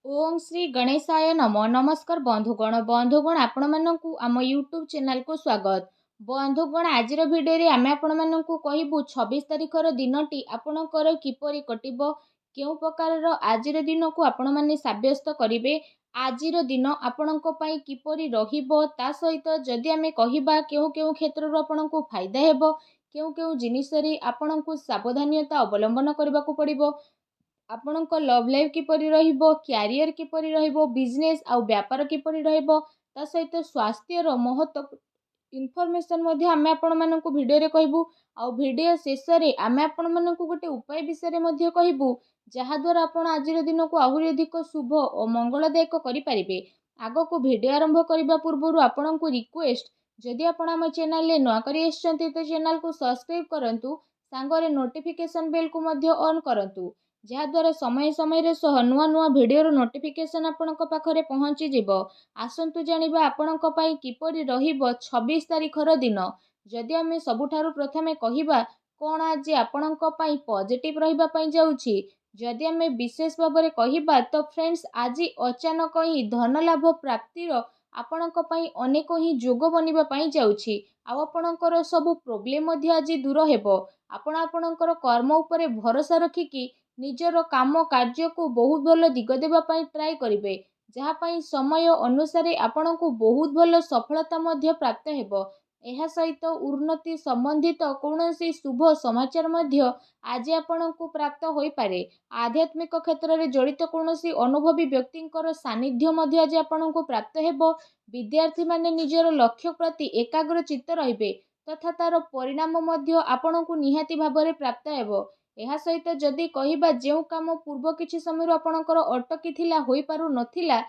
ओम श्री गणेशाय नमो नमस्कार बंधुगण आपण मानकु आम यूट्यूब चैनल को स्वागत। बंधुगण आज भिडियो आम आपण मानकु कहबू 26 तारिखर दिनटी आपणकर किपरि कटिबो केउ प्रकार आज दिन को आपण माने साब्यस्त करिवे आज दिन आपणक पई किपरि रहिबो ता सहित जदि आमे कहिबा केउ केउ क्षेत्र रो आपणकु फायदा हेबो केउ केउ जिनिस रे आपणकु सावधानता अवलंबन करबाकू पड़िबो आपणक लव लाइफ किपरि रहिबो क्यारियर किपरि रहिबो बिजनेस आउ व्यापार किपरि रहिबो ता सहित स्वास्थ्यर महत्व इनफॉरमेशन मध्ये आमे आपण मानकु भिडियो रे कहबू आउ भिडियो शेष रे आमे आपण मानकु गोटे उपाय विषय रे मध्ये कहबू जहा द्वारा आपण आज दिन को आहुरी अधिक शुभ और मंगलदायक करि परिबे। आगो को भिडियो आरंभ करबा पूर्व आपण को रिक्वेस्ट जदि आपण हम चैनल ले नवा करि आछंती तो चैनल को सब्सक्राइब करंतु सांगरे नोटिफिकेशन बेल को मध्ये ऑन करंतु जहाद्वारा समय समय रे सह नुआ नुआ भिडियोर नोटिफिकेशन आपणक पाखरे पहुँची जिवो। आसंतु जानिबा आपणक पई किपरि रहिबो 26 तारिखर दिन। जदि आमे सबुठारु प्रथमे कहिबा कोन आज आपणक पई पॉजिटिव रहिबा पई जाउछि जदि आमे विशेष भाबरे कहिबा तो फ्रेंड्स आज अचानक ही धन लाभ प्राप्तिर आपणक पई अनेक ही जोग बनिबा पई जाउछि आ आपणकर सब प्रॉब्लम मध्ये आज दूर हेबो। आपण आपणकर कर्म उपरे भरोसा रखिकी निजर काम कार्य को बहुत भल दिग देबा पई ट्राई करिवे जहा पई समय अनुसार आपण को बहुत भल सफलता मध्ये प्राप्त हेबो। एहा सहित उन्नति संबंधित कौनसी शुभ समाचार मध्ये आज आपण को प्राप्त होई पारे। आध्यात्मिक क्षेत्र रे जड़ित कौनसी अनुभवी व्यक्तिंकर सानिध्य मध्ये आज आपण को प्राप्त हेबो। विद्यार्थी माने निजर लक्ष्य प्रति एकाग्र चित्त रहिबे तथा तार परिणाम मध्ये आपण को निहाती भाबरे प्राप्त हेबो। एहा सहित जदि कहिबा जेउ काम पूर्व किछि समय आपणकर अटकी थिला होई पारु नथिला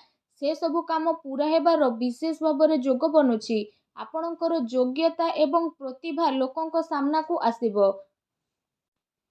से सबु काम पूरा हेबार विशेष भाबरे जोग बनुछि आपणकर योग्यता एवं प्रतिभा लोकंक सामना को आसीबो।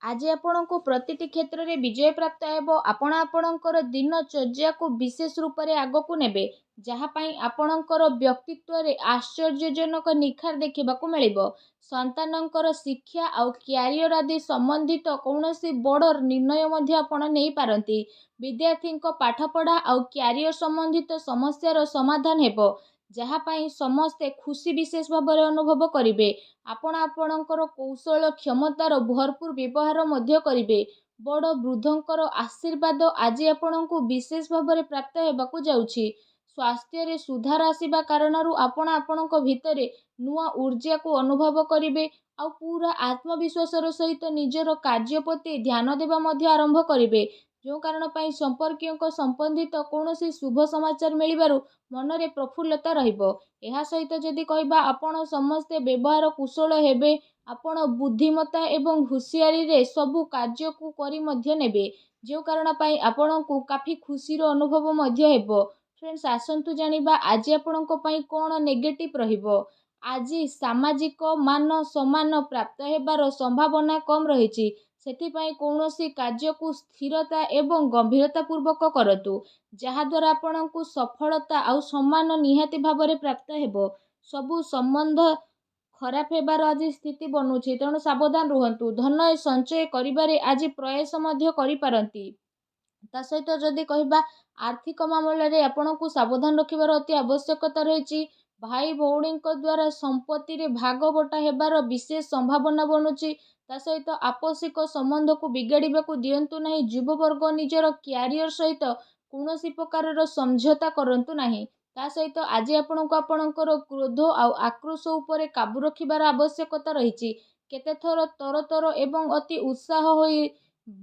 आज आपण को प्रतिटी क्षेत्र में विजय प्राप्त हेबो। आपण आपणकर दिनचर्या को विशेष रूप से आग को नेबे जहाँ पाई आपणकर व्यक्तित्व रे आश्चर्यजनक निखार देखा मिलिबो। संतानंकर शिक्षा आउ क्यारियर आदि संबंधित कौनसी बड़ निर्णय मध्ये आपण नहीं पारंती। विद्यार्थी पाठपढ़ा आउ क्यारियर संबंधित समस्यार समाधान हेबो जहाँ पाई समस्ते खुशी विशेष भाव अनुभव करिवे। आपण आपणकर कौशल क्षमतार भरपूर व्यवहार मध्य करिवे। बड़ वृद्धंकर आशीर्वाद आज आपणको विशेष भाव प्राप्त हेबाकू जाउछि। स्वास्थ्य रे सुधार आसीबा कारणरू आपण आपणक भितरे नुआ ऊर्जा को अनुभव करिवे आ पूरा आत्मविश्वासर सहित निजर कार्य प्रति ध्यान देबा मध्य आरंभ करिवे जो कारण पाई संपर्कीय संबंधित कौनसी शुभ समाचार मिलिबारु मनरे प्रफुल्लता रहिबो। एहा सहित जदि कहिबा आपण समस्ते व्यवहार कुशल हेबे आपण बुद्धिमत्ता एवं हुशियारी रे सबु कार्य को करी मध्य नेबे जो कारण पाई आपण को काफी खुशी रो अनुभव मध्य हेबो। फ्रेंड्स आसंतु जानिबा आज आपणक पई कोन नेगेटिव रहिबो। आज सामाजिक मान सम्मान प्राप्त हेबार संभावना कम रहिछि सेथिपाई कौनसी कार्य को स्थिरता एवं गंभीरता पूर्वक करतु जहा द्वारा आपणको सफलता आउ सम्मान निहाती भाबरे प्राप्त हेबो। सबु संबंध खराब हेबार आज स्थिति बनुछि तेणु सावधान रुहंतु। धन संचय करिबारे आज प्रयास मध्य करि पारंती। ता सहित जदि कहिबा आर्थिक मामला रे आपणको सावधान रखिबार अति आवश्यकता रहिछि। भाई भौणी द्वारा संपत्ति रे भाग बटा हेबार विशेष संभावना बनुछि। ता सहित आपसिक संबंध को बिगाड़िबा को दियंतु नहीं। युववर्ग निजर क्यारियर सहित कौनसी प्रकार समझौता करंतु नहीं। ता सहित आज आपणको आपणकर क्रोध आउ आक्रोश उपरे काबू रखिबार आवश्यकता रहिछि। केते थर तरतर एवं अति उत्साह होई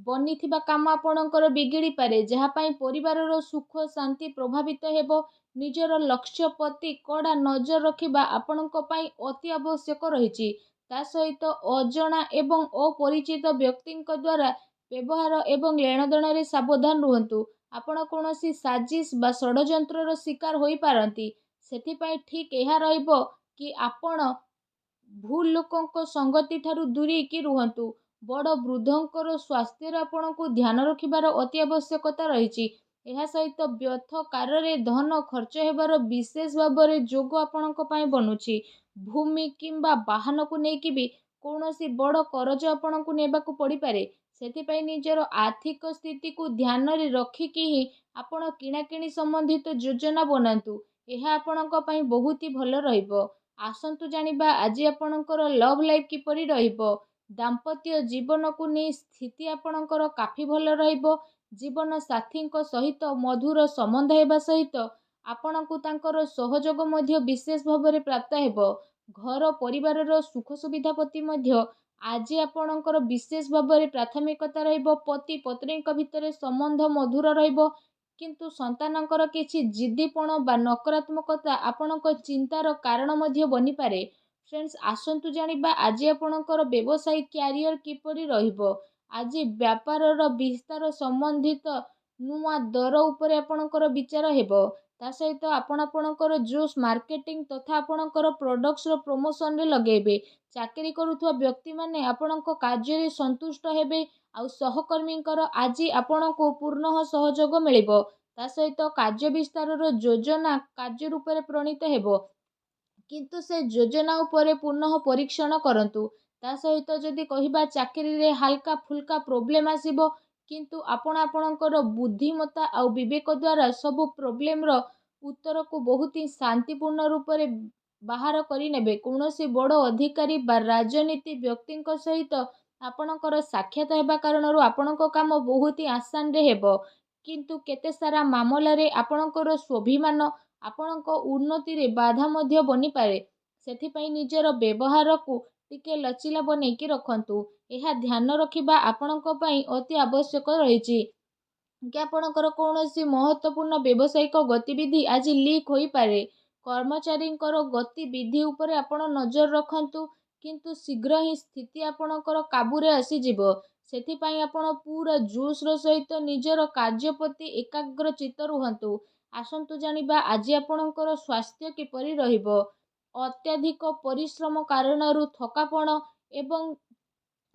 बनिथिबा काम आपणकर बिगिड़ी पारे जहा पाई परिवारर सुख शांति प्रभावित हेबो। निजर लक्ष्य प्रति कड़ा नजर रखिबा आपणक पाई अति आवश्यक रहिछि। ता सहित अजणा एवं अपरिचित व्यक्तिंक द्वारा व्यवहार एवं लेनदेन रे सावधान रुहंतु। आपण कौनसी साजिश बा षडयंत्रर शिकार होई पारंती सेथिपाई ठीक एहा रहिबो कि आपण भूल लोकंक संगति ठारू दूरी की रुहंतु। बड़ वृद्धंकर स्वास्थ्य आपण को ध्यान रखिबार अति आवश्यकता रहिछि। एहा सहित व्यर्थ कार्य धन खर्च हेबार विशेष भाव जोग आपणक पाई बनुछि। भूमि किंबा वाहन को लेकिन भी कौनसी बड़ करज आपणको नेबाकू पड़ी पारे ସେଥିପାଇଁ ନିଜର ଆର୍ଥିକ ସ୍ଥିତିକୁ ଧ୍ୟାନରେ ରଖିକି ହିଁ ଆପଣ କିଣାକିଣି ସମ୍ବନ୍ଧିତ ଯୋଜନା ବନାନ୍ତୁ। ଏହା ଆପଣଙ୍କ ପାଇଁ ବହୁତ ହି ଭଲ ରହିବ। ଆସନ୍ତୁ ଜାଣିବା ଆଜି ଆପଣଙ୍କର ଲଭ୍ ଲାଇଫ୍ କିପରି ରହିବ। ଦାମ୍ପତ୍ୟ ଜୀବନକୁ ନେଇ ସ୍ଥିତି ଆପଣଙ୍କର କାଫି ଭଲ ରହିବ। ଜୀବନ ସାଥୀଙ୍କ ସହିତ ମଧୁର ସମ୍ବନ୍ଧ ହେବା ସହିତ ଆପଣଙ୍କୁ ତାଙ୍କର ସହଯୋଗ ମଧ୍ୟ ବିଶେଷ ଭାବରେ ପ୍ରାପ୍ତ ହେବ। ଘର ପରିବାରର ସୁଖ ସୁବିଧା ପ୍ରତି ମଧ୍ୟ ଆଜି ଆପଣଙ୍କର ବିଶେଷ ଭାବରେ ପ୍ରାଥମିକତା ରହିବ। ପତି ପତ୍ନୀଙ୍କ ଭିତରେ ସମ୍ବନ୍ଧ ମଧୁର ରହିବ। କିନ୍ତୁ ସନ୍ତାନଙ୍କର କିଛି ଜିଦ୍ଦିପଣ ବା ନକାରାତ୍ମକତା ଆପଣଙ୍କ ଚିନ୍ତାର କାରଣ ମଧ୍ୟ ବନିପାରେ। ଫ୍ରେଣ୍ଡସ୍, ଆସନ୍ତୁ ଜାଣିବା ଆଜି ଆପଣଙ୍କର ବ୍ୟବସାୟିକ କ୍ୟାରିୟର କିପରି ରହିବ। ଆଜି ବ୍ୟାପାରର ବିସ୍ତାର ସମ୍ବନ୍ଧିତ ନୂଆ ଦର ଉପରେ ଆପଣଙ୍କର ବିଚାର ହେବ। ତା ସହିତ ଆପଣଙ୍କର ଜୋସ୍ ମାର୍କେଟିଂ ତଥା ଆପଣଙ୍କର ପ୍ରଡକ୍ଟସର ପ୍ରମୋସନରେ ଲଗେଇବେ। ଚାକିରି କରୁଥିବା ବ୍ୟକ୍ତିମାନେ ଆପଣଙ୍କ କାର୍ଯ୍ୟରେ ସନ୍ତୁଷ୍ଟ ହେବେ। ଆଉ ସହକର୍ମୀଙ୍କର ଆଜି ଆପଣଙ୍କୁ ପୂର୍ଣ୍ଣ ସହଯୋଗ ମିଳିବ। ତା ସହିତ କାର୍ଯ୍ୟ ବିସ୍ତାରର ଯୋଜନା କାର୍ଯ୍ୟ ରୂପରେ ପ୍ରଣୀତ ହେବ। କିନ୍ତୁ ସେ ଯୋଜନା ଉପରେ ପୁନଃ ପରୀକ୍ଷଣ କରନ୍ତୁ। ତା ସହିତ ଯଦି କହିବା ଚାକିରିରେ ହାଲକା ଫୁଲକା ପ୍ରୋବ୍ଲେମ୍ ଆସିବ, କିନ୍ତୁ ଆପଣ ଆପଣଙ୍କର ବୁଦ୍ଧିମତ୍ତା ଆଉ ବିବେକ ଦ୍ୱାରା ସବୁ ପ୍ରୋବ୍ଲେମର ଉତ୍ତରକୁ ବହୁତ ହିଁ ଶାନ୍ତିପୂର୍ଣ୍ଣ ରୂପରେ ବାହାର କରିନେବେ। କୌଣସି ବଡ଼ ଅଧିକାରୀ ବା ରାଜନୀତି ବ୍ୟକ୍ତିଙ୍କ ସହିତ ଆପଣଙ୍କର ସାକ୍ଷାତ ହେବା କାରଣରୁ ଆପଣଙ୍କ କାମ ବହୁତ ହିଁ ଆସାନରେ ହେବ। କିନ୍ତୁ କେତେ ସାରା ମାମଲାରେ ଆପଣଙ୍କର ସ୍ୱାଭିମାନ ଆପଣଙ୍କ ଉନ୍ନତିରେ ବାଧା ମଧ୍ୟ ବନିପାରେ। ସେଥିପାଇଁ ନିଜର ବ୍ୟବହାରକୁ ଟିକେ ଲଚିଲା ବନେଇକି ରଖନ୍ତୁ। ଏହା ଧ୍ୟାନ ରଖିବା ଆପଣଙ୍କ ପାଇଁ ଅତି ଆବଶ୍ୟକ ରହିଛି କି ଆପଣଙ୍କର କୌଣସି ମହତ୍ତ୍ୱପୂର୍ଣ୍ଣ ବ୍ୟବସାୟିକ ଗତିବିଧି ଆଜି ଲିକ୍ ହୋଇପାରେ। କର୍ମଚାରୀଙ୍କର ଗତିବିଧି ଉପରେ ଆପଣ ନଜର ରଖନ୍ତୁ। କିନ୍ତୁ ଶୀଘ୍ର ହିଁ ସ୍ଥିତି ଆପଣଙ୍କର କାବୁରେ ଆସିଯିବ। ସେଥିପାଇଁ ଆପଣ ପୁରା ଜୋସ୍ର ସହିତ ନିଜର କାର୍ଯ୍ୟ ପ୍ରତି ଏକାଗ୍ରଚିତ୍ତ ରୁହନ୍ତୁ। ଆସନ୍ତୁ ଜାଣିବା ଆଜି ଆପଣଙ୍କର ସ୍ୱାସ୍ଥ୍ୟ କିପରି ରହିବ। ଅତ୍ୟଧିକ ପରିଶ୍ରମ କାରଣରୁ ଥକାପଣ ଏବଂ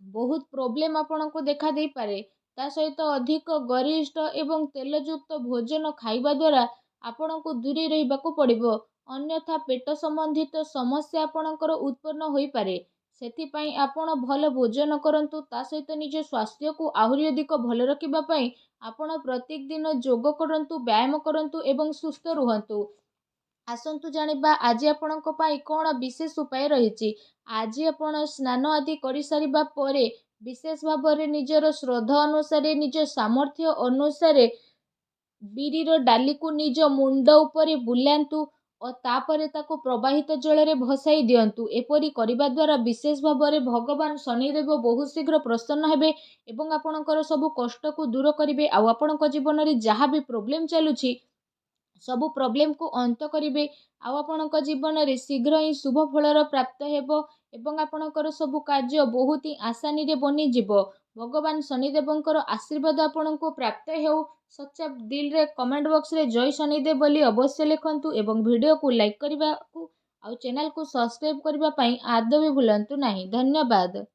ବହୁତ ପ୍ରୋବ୍ଲେମ୍ ଆପଣଙ୍କୁ ଦେଖା ଦେଇପାରେ। ତା ସହିତ ଅଧିକ ଗରିଷ୍ଠ ଏବଂ ତେଲଯୁକ୍ତ ଭୋଜନ ଖାଇବା ଦ୍ୱାରା ଆପଣଙ୍କୁ ଦୂରେଇ ରହିବାକୁ ପଡ଼ିବ। ଅନ୍ୟଥା ପେଟ ସମ୍ବନ୍ଧିତ ସମସ୍ୟା ଆପଣଙ୍କର ଉତ୍ପନ୍ନ ହୋଇପାରେ। ସେଥିପାଇଁ ଆପଣ ଭଲ ଭୋଜନ କରନ୍ତୁ। ତା ସହିତ ନିଜ ସ୍ୱାସ୍ଥ୍ୟକୁ ଆହୁରି ଅଧିକ ଭଲ ରଖିବା ପାଇଁ ଆପଣ ପ୍ରତ୍ୟେକ ଦିନ ଯୋଗ କରନ୍ତୁ, ବ୍ୟାୟାମ କରନ୍ତୁ ଏବଂ ସୁସ୍ଥ ରୁହନ୍ତୁ। ଆସନ୍ତୁ ଜାଣିବା ଆଜି ଆପଣଙ୍କ ପାଇଁ କ'ଣ ବିଶେଷ ଉପାୟ ରହିଛି। ଆଜି ଆପଣ ସ୍ନାନ ଆଦି କରିସାରିବା ପରେ ବିଶେଷ ଭାବରେ ନିଜର ଶ୍ରଦ୍ଧା ଅନୁସାରେ ନିଜ ସାମର୍ଥ୍ୟ ଅନୁସାରେ ବିରିର ଡାଲିକୁ ନିଜ ମୁଣ୍ଡ ଉପରେ ବୁଲାନ୍ତୁ ଓ ତାପରେ ତାକୁ ପ୍ରବାହିତ ଜଳରେ ଭସାଇ ଦିଅନ୍ତୁ। ଏପରି କରିବା ଦ୍ୱାରା ବିଶେଷ ଭାବରେ ଭଗବାନ ଶନିଦେବ ବହୁତ ଶୀଘ୍ର ପ୍ରସନ୍ନ ହେବେ ଏବଂ ଆପଣଙ୍କର ସବୁ କଷ୍ଟକୁ ଦୂର କରିବେ। ଆଉ ଆପଣଙ୍କ ଜୀବନରେ ଯାହା ବି ପ୍ରୋବ୍ଲେମ୍ ଚାଲୁଛି ସବୁ ପ୍ରୋବ୍ଲେମକୁ ଅନ୍ତ କରିବେ। ଆଉ ଆପଣଙ୍କ ଜୀବନରେ ଶୀଘ୍ର ହିଁ ଶୁଭ ଫଳର ପ୍ରାପ୍ତ ହେବ ଏବଂ ଆପଣଙ୍କର ସବୁ କାର୍ଯ୍ୟ ବହୁତ ହିଁ ଆସାନୀରେ ବନିଯିବ। ଭଗବାନ ଶନିଦେବଙ୍କର ଆଶୀର୍ବାଦ ଆପଣଙ୍କୁ ପ୍ରାପ୍ତ ହେଉ। ସଚ୍ଚା ଦିଲରେ କମେଣ୍ଟ ବକ୍ସରେ ଜୟ ଶନିଦେବ ବୋଲି ଅବଶ୍ୟ ଲେଖନ୍ତୁ ଏବଂ ଭିଡ଼ିଓକୁ ଲାଇକ୍ କରିବାକୁ ଆଉ ଚ୍ୟାନେଲକୁ ସବସ୍କ୍ରାଇବ୍ କରିବା ପାଇଁ ଆଦୌ ବି ଭୁଲନ୍ତୁ ନାହିଁ। ଧନ୍ୟବାଦ।